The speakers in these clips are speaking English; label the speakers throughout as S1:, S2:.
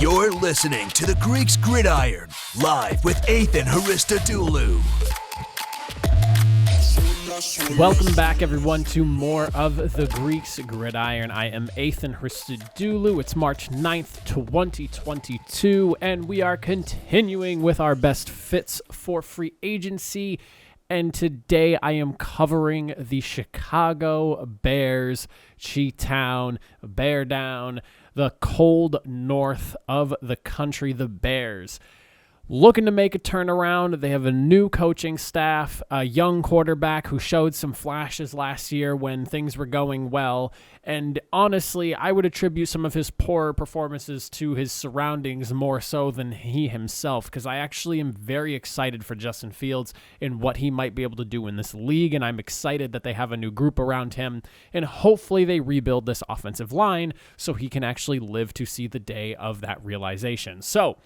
S1: You're listening to the Greeks Gridiron, live with Ethan Haristodoulou.
S2: Welcome back, everyone, to more of the Greeks Gridiron. I am Ethan Haristodoulou. It's March 9th, 2022, and we are continuing with our best fits for free agency. And today I am covering the Chicago Bears, Chi-Town, Bear Down, the cold north of the country, the Bears. Looking to make a turnaround. They have a new coaching staff, a young quarterback who showed some flashes last year when things were going well. And honestly, I would attribute some of his poorer performances to his surroundings more so than he himself, because I actually am very excited for Justin Fields and what he might be able to do in this league. And I'm excited that they have a new group around him. And hopefully they rebuild this offensive line so he can actually live to see the day of that realization. So,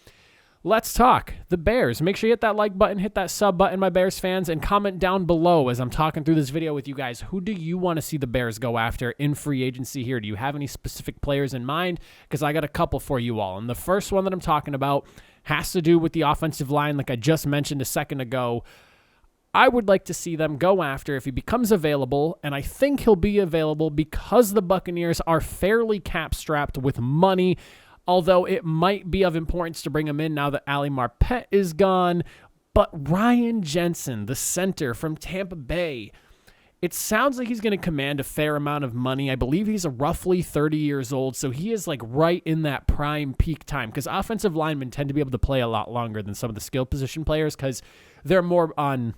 S2: let's talk the Bears. Make sure you hit that like button, hit that sub button, my Bears fans, and comment down below as I'm talking through this video with you guys. Who do you want to see the Bears go after in free agency here? Do you have any specific players in mind? Because I got a couple for you all. And the first one that I'm talking about has to do with the offensive line, like I just mentioned a second ago. I would like to see them go after, if he becomes available, and I think he'll be available because the Buccaneers are fairly cap-strapped with money, although it might be of importance to bring him in now that Ali Marpet is gone. But Ryan Jensen, the center from Tampa Bay, it sounds like he's going to command a fair amount of money. I believe he's roughly 30 years old, so he is like right in that prime peak time, because offensive linemen tend to be able to play a lot longer than some of the skill position players because they're more on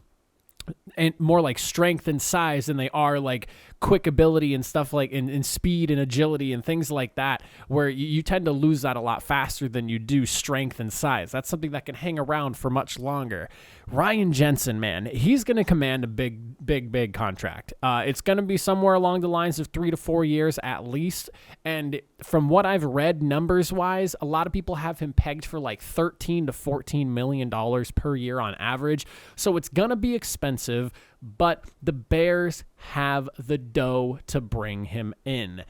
S2: and more like strength and size than they are like quick ability and stuff like in speed and agility and things like that, where you tend to lose that a lot faster than you do strength and size. That's something that can hang around for much longer. Ryan Jensen, man, he's going to command a big contract. It's going to be somewhere along the lines of 3 to 4 years at least. And from what I've read numbers wise, a lot of people have him pegged for like $13 to $14 million per year on average. So it's going to be expensive, but the Bears have the dough to bring him in.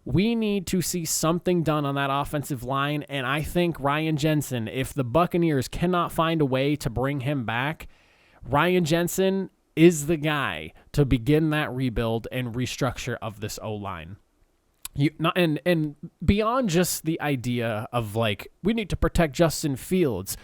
S2: We need to see something done on that offensive line, and I think Ryan Jensen, if the Buccaneers cannot find a way to bring him back, Ryan Jensen is the guy to begin that rebuild and restructure of this O-line. And beyond just the idea of like, we need to protect Justin Fields,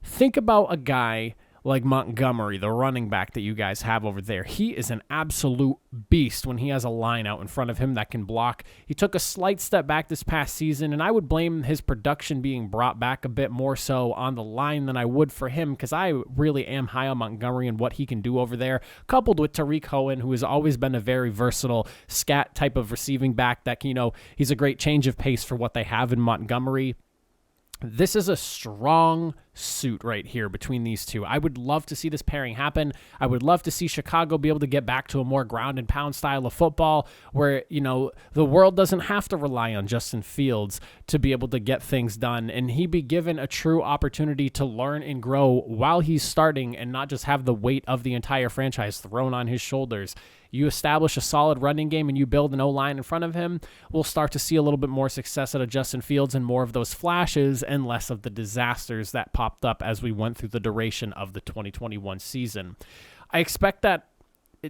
S2: think about a guy like Montgomery, the running back that you guys have over there. He is an absolute beast when he has a line out in front of him that can block. He took a slight step back this past season, and I would blame his production being brought back a bit more so on the line than I would for him, because I really am high on Montgomery and what he can do over there, coupled with Tariq Cohen, who has always been a very versatile scat type of receiving back that, he's a great change of pace for what they have in Montgomery. This is a strong suit right here between these two. I would love to see this pairing happen. I would love to see Chicago be able to get back to a more ground and pound style of football where, the world doesn't have to rely on Justin Fields to be able to get things done, and he be given a true opportunity to learn and grow while he's starting and not just have the weight of the entire franchise thrown on his shoulders. You establish a solid running game and you build an O-line in front of him, we'll start to see a little bit more success out of Justin Fields and more of those flashes and less of the disasters that popped up as we went through the duration of the 2021 season. I expect that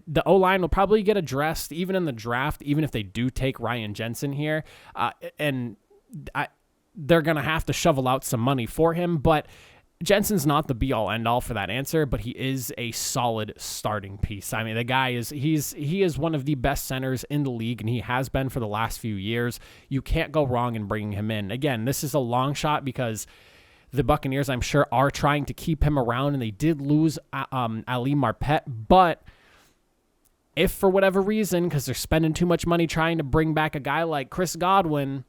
S2: the O-line will probably get addressed even in the draft, even if they do take Ryan Jensen here. They're going to have to shovel out some money for him, but Jensen's not the be-all, end-all for that answer, but he is a solid starting piece. I mean, the guy he is one of the best centers in the league, and he has been for the last few years. You can't go wrong in bringing him in. Again, this is a long shot because the Buccaneers, I'm sure, are trying to keep him around, and they did lose Ali Marpet, but if for whatever reason, because they're spending too much money trying to bring back a guy like Chris Godwin,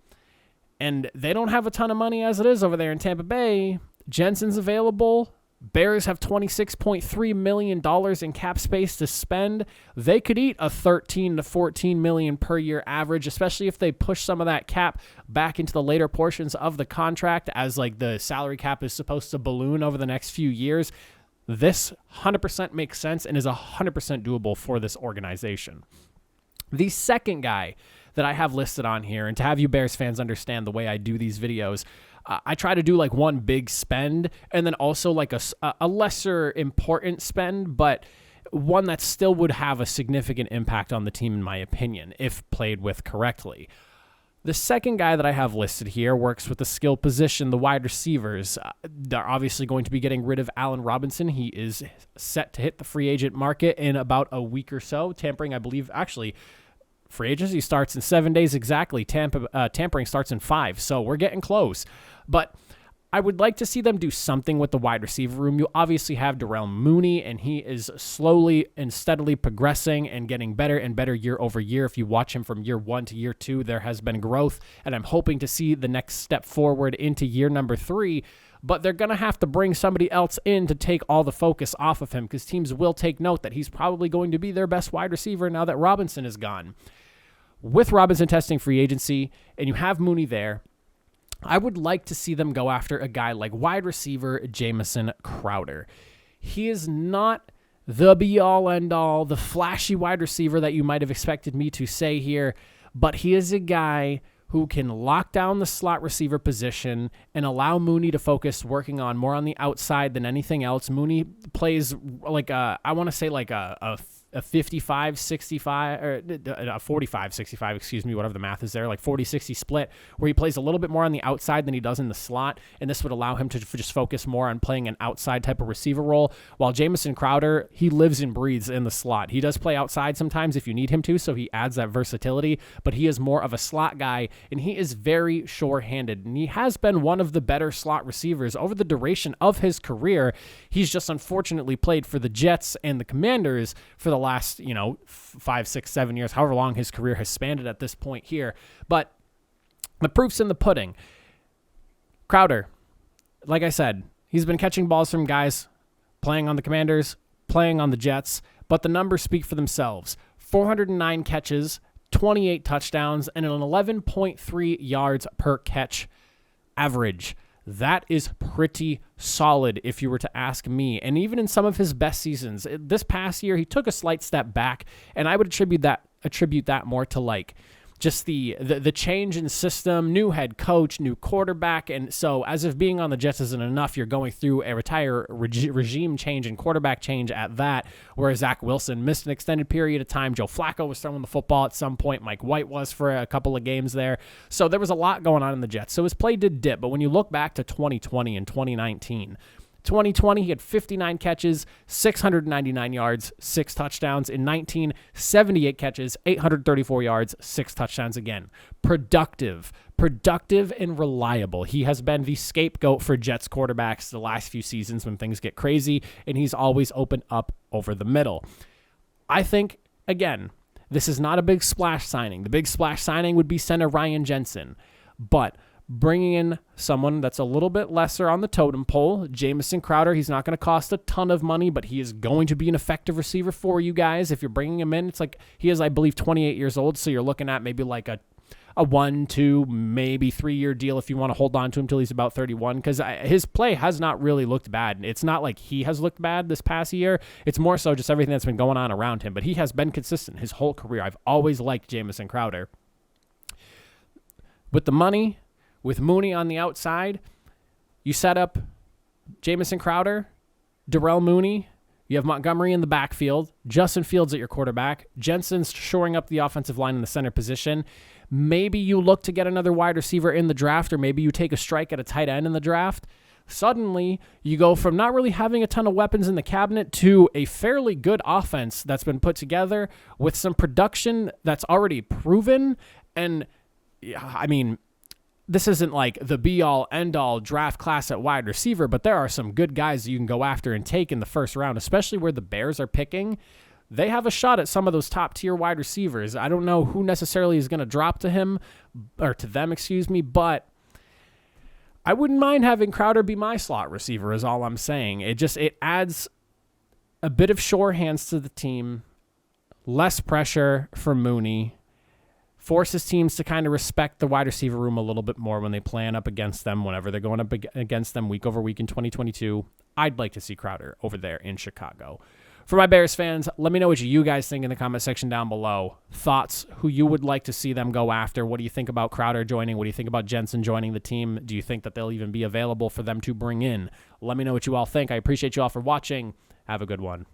S2: and they don't have a ton of money as it is over there in Tampa Bay, Jensen's available. Bears have $26.3 million in cap space to spend. They could eat a $13 to $14 million per year average, especially if they push some of that cap back into the later portions of the contract as like the salary cap is supposed to balloon over the next few years. This 100% makes sense and is 100% doable for this organization. The second guy that I have listed on here, and to have you Bears fans understand the way I do these videos, I try to do like one big spend and then also like a lesser important spend, but one that still would have a significant impact on the team, in my opinion, if played with correctly. The second guy that I have listed here works with the skill position, the wide receivers. They're obviously going to be getting rid of Allen Robinson. He is set to hit the free agent market in about a week or so. Tampering, I believe, actually, free agency starts in 7 days exactly. Tampering starts in 5, so we're getting close. But I would like to see them do something with the wide receiver room. You obviously have Darrell Mooney, and he is slowly and steadily progressing and getting better and better year over year. If you watch him from year 1 to year 2, there has been growth, and I'm hoping to see the next step forward into year number 3. But they're going to have to bring somebody else in to take all the focus off of him, because teams will take note that he's probably going to be their best wide receiver now that Robinson is gone. With Robinson testing free agency, and you have Mooney there, I would like to see them go after a guy like wide receiver Jamison Crowder. He is not the be-all, end-all, the flashy wide receiver that you might have expected me to say here, but he is a guy who can lock down the slot receiver position and allow Mooney to focus working on more on the outside than anything else. Mooney plays like I want to say like a 55-65 or a 45-65, excuse me, whatever the math is there, like 40-60 split, where he plays a little bit more on the outside than he does in the slot, and this would allow him to just focus more on playing an outside type of receiver role, while Jamison Crowder, he lives and breathes in the slot. He does play outside sometimes if you need him to, so he adds that versatility, but he is more of a slot guy, and he is very sure-handed, and he has been one of the better slot receivers over the duration of his career. He's just unfortunately played for the Jets and the Commanders for the last, 5, 6, 7 years, however long his career has spanned at this point here. But the proof's in the pudding. Crowder, like I said, he's been catching balls from guys playing on the Commanders, playing on the Jets, but the numbers speak for themselves. 409 catches, 28 touchdowns, and an 11.3 yards per catch average. That is pretty solid if you were to ask me. And even in some of his best seasons, this past year, he took a slight step back, and I would attribute that more to like just the change in system, new head coach, new quarterback. And so as if being on the Jets isn't enough, you're going through a regime change and quarterback change at that, whereas Zach Wilson missed an extended period of time. Joe Flacco was throwing the football at some point. Mike White was for a couple of games there. So there was a lot going on in the Jets. So his play did dip. But when you look back to 2020 and 2019, 2020, he had 59 catches, 699 yards, 6 touchdowns. In 19, 78 catches, 834 yards, 6 touchdowns again. Productive and reliable. He has been the scapegoat for Jets quarterbacks the last few seasons when things get crazy, and he's always opened up over the middle. I think, again, this is not a big splash signing. The big splash signing would be center Ryan Jensen, but bringing in someone that's a little bit lesser on the totem pole, Jamison Crowder, he's not going to cost a ton of money, but he is going to be an effective receiver for you guys. If you're bringing him in, it's like he is, I believe, 28 years old, so you're looking at maybe like a 1, 2, maybe 3-year deal if you want to hold on to him until he's about 31, because his play has not really looked bad. It's not like he has looked bad this past year. It's more so just everything that's been going on around him, but he has been consistent his whole career. I've always liked Jamison Crowder. With the money, with Mooney on the outside, you set up Jamison Crowder, Darrell Mooney, you have Montgomery in the backfield, Justin Fields at your quarterback, Jensen's shoring up the offensive line in the center position. Maybe you look to get another wide receiver in the draft, or maybe you take a strike at a tight end in the draft. Suddenly, you go from not really having a ton of weapons in the cabinet to a fairly good offense that's been put together with some production that's already proven. And, I mean, this isn't like the be-all, end-all draft class at wide receiver, but there are some good guys that you can go after and take in the first round, especially where the Bears are picking. They have a shot at some of those top-tier wide receivers. I don't know who necessarily is going to drop to them, but I wouldn't mind having Crowder be my slot receiver is all I'm saying. It adds a bit of sure hands to the team, less pressure for Mooney, forces teams to kind of respect the wide receiver room a little bit more when they plan up against them, whenever they're going up against them week over week in 2022. I'd like to see Crowder over there in Chicago. For my Bears fans, let me know what you guys think in the comment section down below. Thoughts, who you would like to see them go after. What do you think about Crowder joining? What do you think about Jensen joining the team? Do you think that they'll even be available for them to bring in? Let me know what you all think. I appreciate you all for watching. Have a good one.